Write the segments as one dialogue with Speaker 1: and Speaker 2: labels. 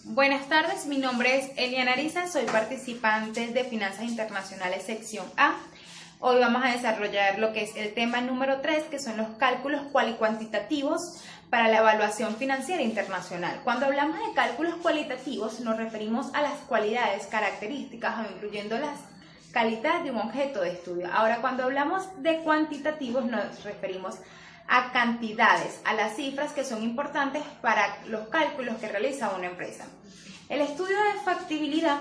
Speaker 1: Buenas tardes, mi nombre es Eliana Ariza, soy participante de Finanzas Internacionales Sección A. Hoy vamos a desarrollar lo que es el tema número 3, que son los cálculos cuantitativos para la evaluación financiera internacional. Cuando hablamos de cálculos cualitativos nos referimos a las cualidades, características o incluyendo las calidades de un objeto de estudio. Ahora, cuando hablamos de cuantitativos nos referimos a cantidades, a las cifras que son importantes para los cálculos que realiza una empresa. El estudio de factibilidad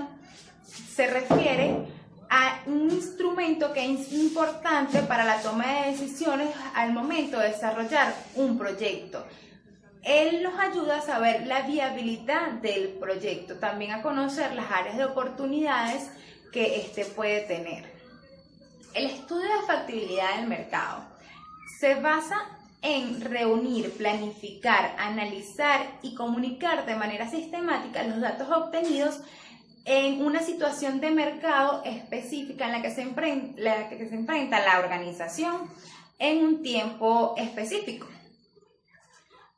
Speaker 1: se refiere a un instrumento que es importante para la toma de decisiones al momento de desarrollar un proyecto. Él nos ayuda a saber la viabilidad del proyecto, también a conocer las áreas de oportunidades que éste puede tener. El estudio de factibilidad del mercado se basa en reunir, planificar, analizar y comunicar de manera sistemática los datos obtenidos en una situación de mercado específica en la que se enfrenta la organización en un tiempo específico.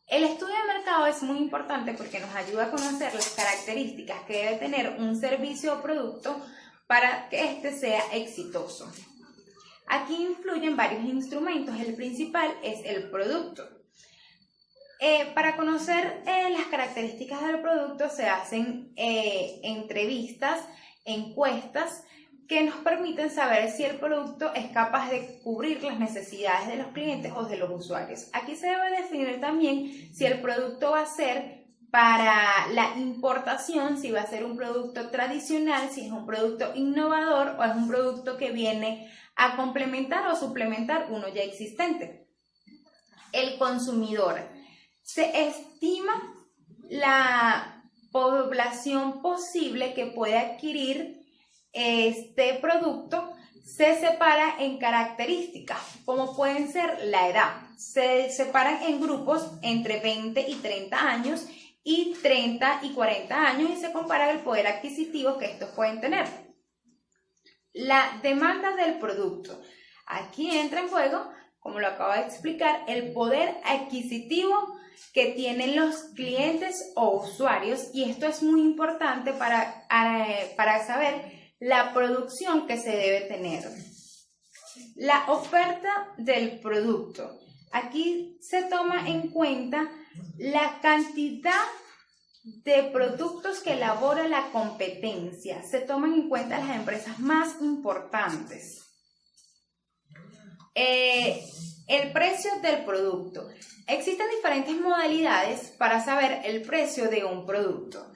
Speaker 1: El estudio de mercado es muy importante porque nos ayuda a conocer las características que debe tener un servicio o producto para que éste sea exitoso. Aquí influyen varios instrumentos, el principal es el producto. Para conocer las características del producto se hacen entrevistas, encuestas que nos permiten saber si el producto es capaz de cubrir las necesidades de los clientes o de los usuarios. Aquí se debe definir también si el producto va a ser para la importación, si va a ser un producto tradicional, si es un producto innovador o es un producto que viene a complementar o suplementar uno ya existente. El consumidor. Se estima la población posible que puede adquirir este producto, se separa en características, como pueden ser la edad. Se separan en grupos entre 20 y 30 años y 30 y 40 años y se compara el poder adquisitivo que estos pueden tener. La demanda del producto. Aquí entra en juego, como lo acabo de explicar, el poder adquisitivo que tienen los clientes o usuarios, y esto es muy importante para saber la producción que se debe tener. La oferta del producto. Aquí se toma en cuenta la cantidad de productos que elabora la competencia. Se toman en cuenta las empresas más importantes. El precio del producto. Existen diferentes modalidades para saber el precio de un producto.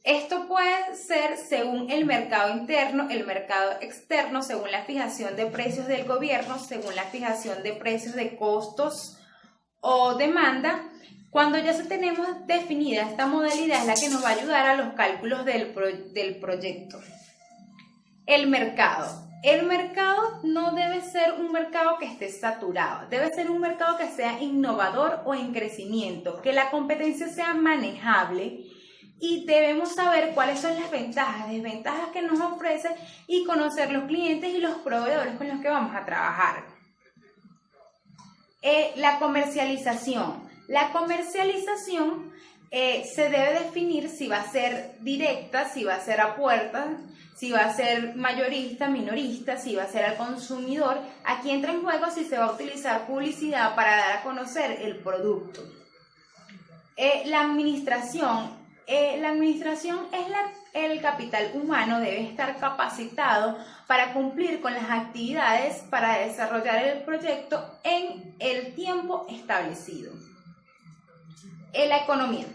Speaker 1: Esto puede ser según el mercado interno, el mercado externo, según la fijación de precios del gobierno, según la fijación de precios de costos o demanda. Cuando ya tenemos definida esta modalidad es la que nos va a ayudar a los cálculos del proyecto. El mercado. El mercado no debe ser un mercado que esté saturado, debe ser un mercado que sea innovador o en crecimiento, que la competencia sea manejable y debemos saber cuáles son las ventajas, desventajas que nos ofrece y conocer los clientes y los proveedores con los que vamos a trabajar. La comercialización. La comercialización se debe definir si va a ser directa, si va a ser a puertas, si va a ser mayorista, minorista, si va a ser al consumidor. Aquí entra en juego si se va a utilizar publicidad para dar a conocer el producto. La administración. La administración es el capital humano, debe estar capacitado para cumplir con las actividades para desarrollar el proyecto en el tiempo establecido. La economía.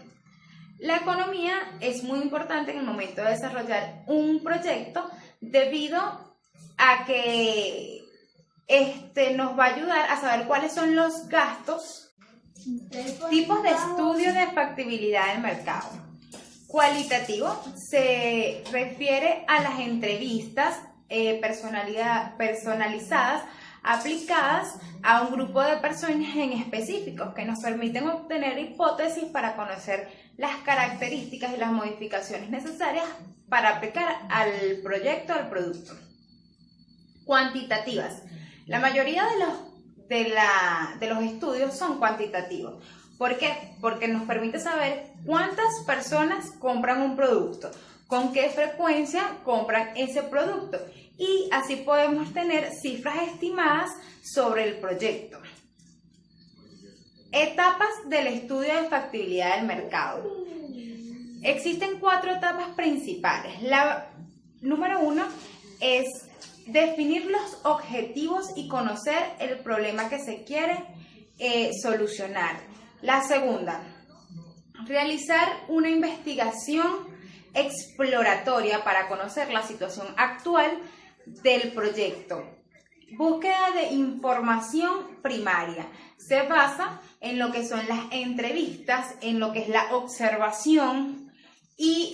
Speaker 1: La economía es muy importante en el momento de desarrollar un proyecto debido a que nos va a ayudar a saber cuáles son los gastos. Tipos de estudio de factibilidad del mercado. Cualitativo se refiere a las entrevistas personalizadas aplicadas a un grupo de personas en específicos que nos permiten obtener hipótesis para conocer las características y las modificaciones necesarias para aplicar al proyecto, al producto. Cuantitativas. La mayoría de los estudios son cuantitativos. ¿Por qué? Porque nos permite saber cuántas personas compran un producto, con qué frecuencia compran ese producto y así podemos tener cifras estimadas sobre el proyecto. Etapas del estudio de factibilidad del mercado. Existen 4 etapas principales. La número 1 es definir los objetivos y conocer el problema que se quiere solucionar. La segunda, realizar una investigación exploratoria para conocer la situación actual del proyecto. Búsqueda de información primaria. Se basa en lo que son las entrevistas, en lo que es la observación y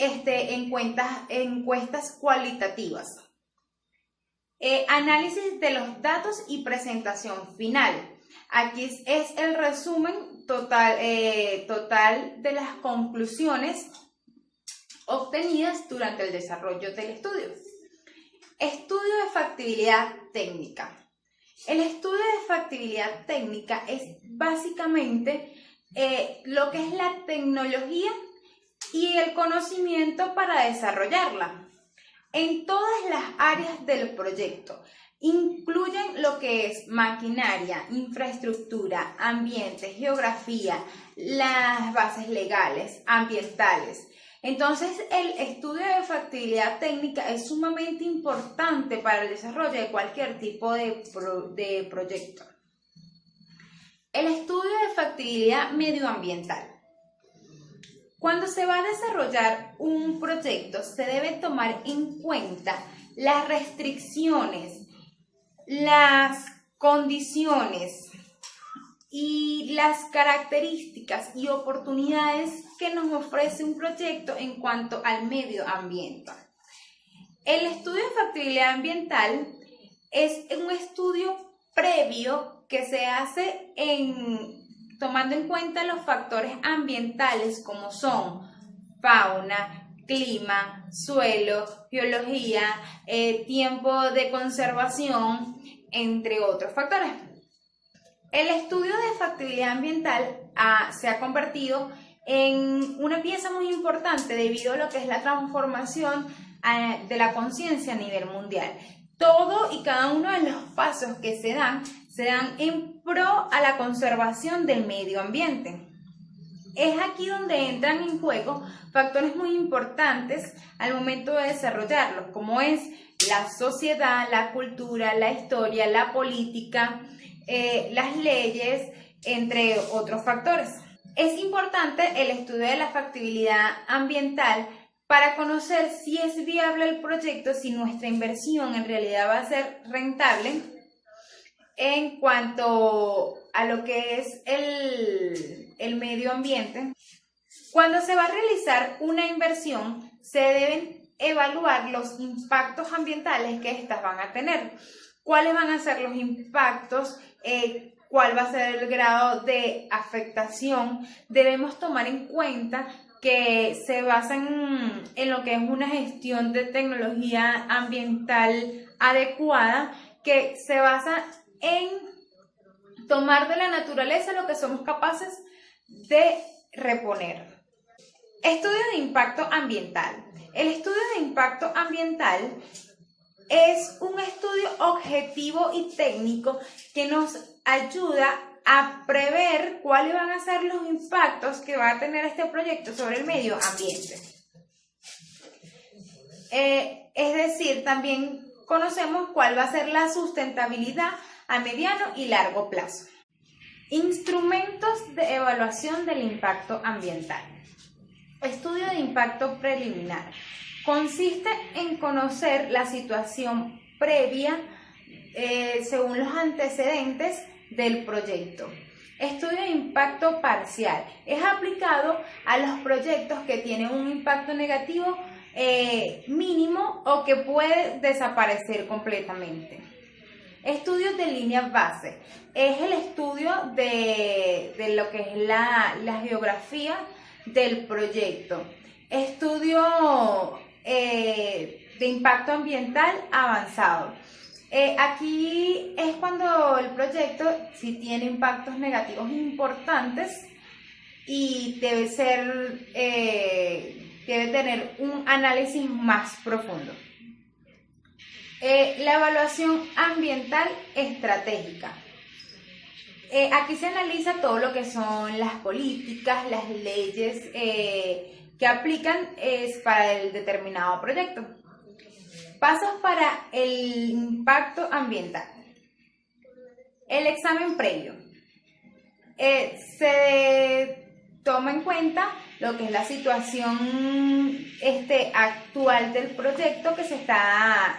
Speaker 1: encuestas cualitativas. Análisis de los datos y presentación final. Aquí es el resumen total de las conclusiones obtenidas durante el desarrollo del estudio. Estudio de factibilidad técnica. El estudio de factibilidad técnica es básicamente lo que es la tecnología y el conocimiento para desarrollarla en todas las áreas del proyecto. Incluyen lo que es maquinaria, infraestructura, ambiente, geografía, las bases legales, ambientales. Entonces, el estudio de factibilidad técnica es sumamente importante para el desarrollo de cualquier tipo de proyecto. El estudio de factibilidad medioambiental. Cuando se va a desarrollar un proyecto, se debe tomar en cuenta las restricciones, las condiciones y las características y oportunidades que nos ofrece un proyecto en cuanto al medio ambiente. El estudio de factibilidad ambiental es un estudio previo que se hace tomando en cuenta los factores ambientales como son fauna, clima, suelo, biología, tiempo de conservación, entre otros factores. El estudio de factibilidad ambiental se ha convertido en una pieza muy importante debido a lo que es la transformación de la conciencia a nivel mundial. Todo y cada uno de los pasos que se dan en pro a la conservación del medio ambiente. Es aquí donde entran en juego factores muy importantes al momento de desarrollarlos, como es la sociedad, la cultura, la historia, la política, las leyes, entre otros factores. Es importante el estudio de la factibilidad ambiental para conocer si es viable el proyecto, si nuestra inversión en realidad va a ser rentable en cuanto a lo que es el medio ambiente. Cuando se va a realizar una inversión, se deben evaluar los impactos ambientales que éstas van a tener. ¿Cuáles van a ser los impactos? ¿Cuál va a ser el grado de afectación? Debemos tomar en cuenta que se basan en lo que es una gestión de tecnología ambiental adecuada, que se basa en tomar de la naturaleza lo que somos capaces de reponer. Estudio de impacto ambiental. El estudio de impacto ambiental es un estudio objetivo y técnico que nos ayuda a prever cuáles van a ser los impactos que va a tener este proyecto sobre el medio ambiente. Es decir, también conocemos cuál va a ser la sustentabilidad a mediano y largo plazo. Instrumentos de evaluación del impacto ambiental. Estudio de impacto preliminar. Consiste en conocer la situación previa según los antecedentes del proyecto. Estudio de impacto parcial. Es aplicado a los proyectos que tienen un impacto negativo mínimo o que puede desaparecer completamente. Estudios de líneas base. Es el estudio de lo que es la geografía del proyecto. Estudio de impacto ambiental avanzado. Aquí es cuando el proyecto, si tiene impactos negativos importantes, y debe tener un análisis más profundo. La evaluación ambiental estratégica. Aquí se analiza todo lo que son las políticas, las leyes que aplican para el determinado proyecto. Pasos para el impacto ambiental. El examen previo. Se toma en cuenta lo que es la situación actual del proyecto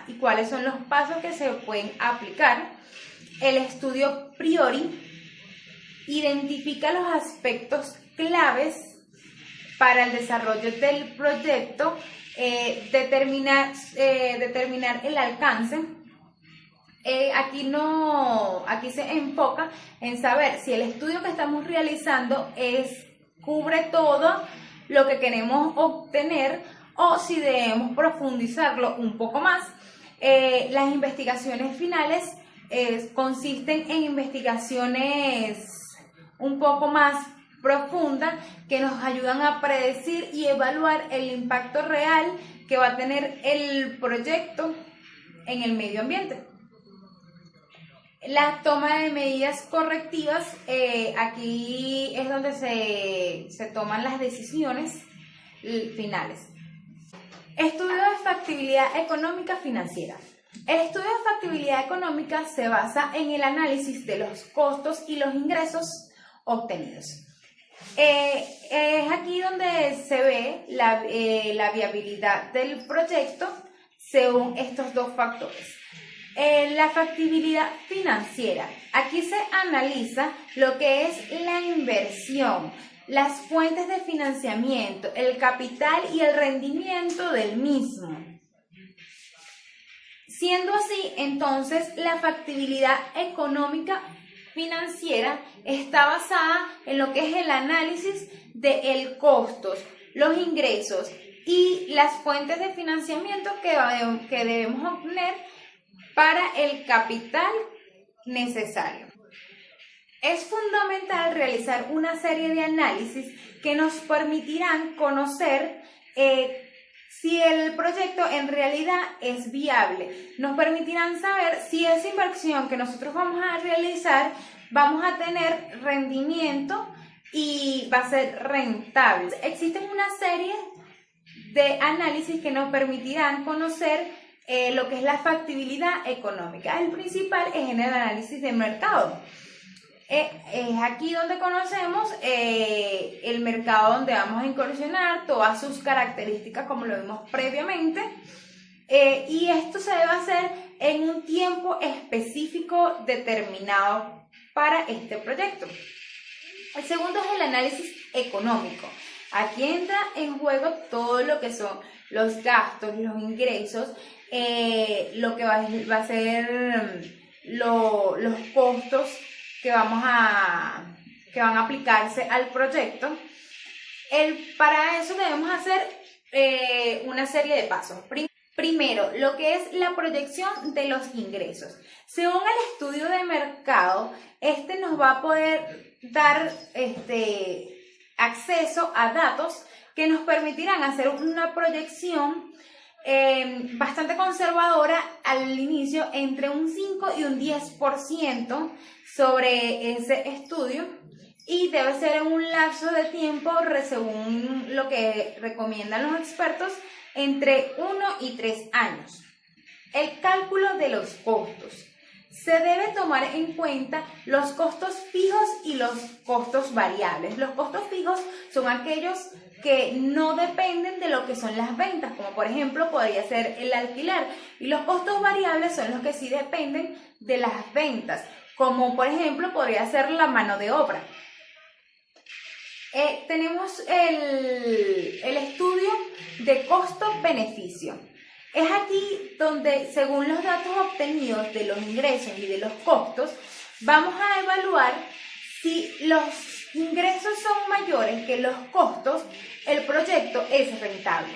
Speaker 1: y cuáles son los pasos que se pueden aplicar. El estudio priori identifica los aspectos claves para el desarrollo del proyecto, determinar el alcance. Aquí se enfoca en saber si el estudio que estamos realizando cubre todo lo que queremos obtener o si debemos profundizarlo un poco más. Las investigaciones finales consisten en investigaciones un poco más profundas que nos ayudan a predecir y evaluar el impacto real que va a tener el proyecto en el medio ambiente. La toma de medidas correctivas, aquí es donde se toman las decisiones finales. Estudio de factibilidad económica financiera. El estudio de factibilidad económica se basa en el análisis de los costos y los ingresos obtenidos. Es aquí donde se ve la viabilidad del proyecto según estos dos factores. La factibilidad financiera. Aquí se analiza lo que es la inversión, las fuentes de financiamiento, el capital y el rendimiento del mismo. Siendo así, entonces, la factibilidad económica financiera está basada en lo que es el análisis de los costos, los ingresos y las fuentes de financiamiento que debemos obtener para el capital necesario. Es fundamental realizar una serie de análisis que nos permitirán conocer si el proyecto en realidad es viable. Nos permitirán saber si esa inversión que nosotros vamos a realizar vamos a tener rendimiento y va a ser rentable. Existen una serie de análisis que nos permitirán conocer lo que es la factibilidad económica. El principal es en el análisis de mercado. Es aquí donde conocemos el mercado donde vamos a incursionar, todas sus características como lo vimos previamente, y esto se debe hacer en un tiempo específico determinado para este proyecto. El segundo es el análisis económico. Aquí entra en juego todo lo que son los gastos, los ingresos, lo que va a ser los costos que van a aplicarse al proyecto. Para eso debemos hacer una serie de pasos. Primero, lo que es la proyección de los ingresos. Según el estudio de mercado, nos va a poder dar acceso a datos que nos permitirán hacer una proyección bastante conservadora al inicio, entre un 5 y un 10% sobre ese estudio, y debe ser en un lapso de tiempo, según lo que recomiendan los expertos, entre 1 y 3 años. El cálculo de los costos. Se debe tomar en cuenta los costos fijos y los costos variables. Los costos fijos son aquellos que no dependen de lo que son las ventas, como por ejemplo podría ser el alquiler, y los costos variables son los que sí dependen de las ventas, como por ejemplo podría ser la mano de obra. Tenemos el estudio de costo-beneficio. Es aquí donde, según los datos obtenidos de los ingresos y de los costos, vamos a evaluar si los ingresos son mayores que los costos, el proyecto es rentable.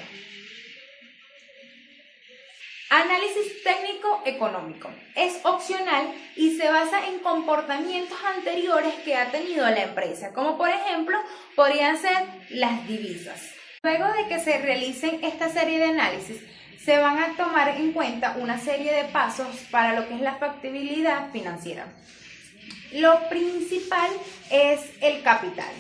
Speaker 1: Análisis técnico-económico. Es opcional y se basa en comportamientos anteriores que ha tenido la empresa, como por ejemplo podrían ser las divisas. Luego de que se realicen esta serie de análisis, se van a tomar en cuenta una serie de pasos para lo que es la factibilidad financiera. Lo principal es el capital.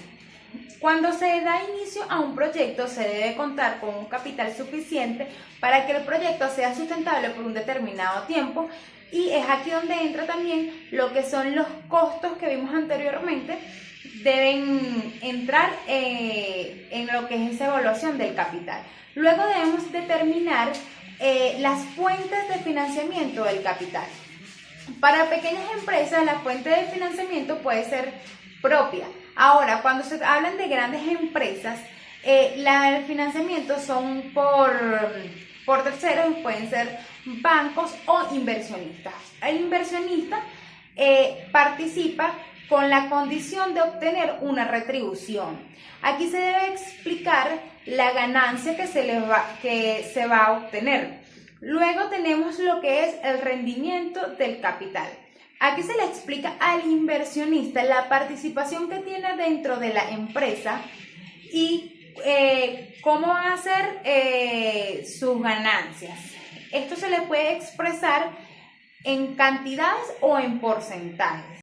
Speaker 1: Cuando se da inicio a un proyecto, se debe contar con un capital suficiente para que el proyecto sea sustentable por un determinado tiempo, y es aquí donde entra también lo que son los costos que vimos anteriormente. Deben entrar en lo que es esa evaluación del capital. Luego debemos determinar las fuentes de financiamiento del capital. Para pequeñas empresas, la fuente de financiamiento puede ser propia. Ahora, cuando se hablan de grandes empresas, el financiamiento son por terceros, pueden ser bancos o inversionistas. El inversionista participa con la condición de obtener una retribución. Aquí se debe explicar la ganancia que se va a obtener. Luego tenemos lo que es el rendimiento del capital. Aquí se le explica al inversionista la participación que tiene dentro de la empresa y cómo va a ser sus ganancias. Esto se le puede expresar en cantidades o en porcentajes.